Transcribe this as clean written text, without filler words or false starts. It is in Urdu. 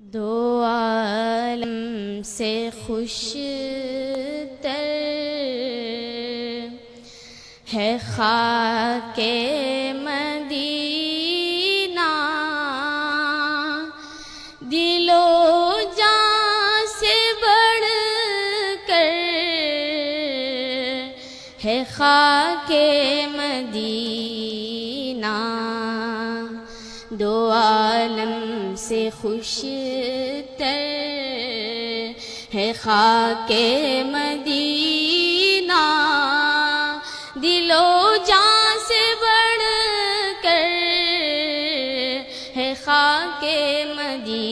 دو عالم سے خوش تر ہے خاک مدینہ، دل و جان سے بڑھ کر ہے خاک مدینہ، دو عالم سے خوش تر ہے خاک مدینہ، دل و جان سے بڑھ کر ہے خاک مدینہ۔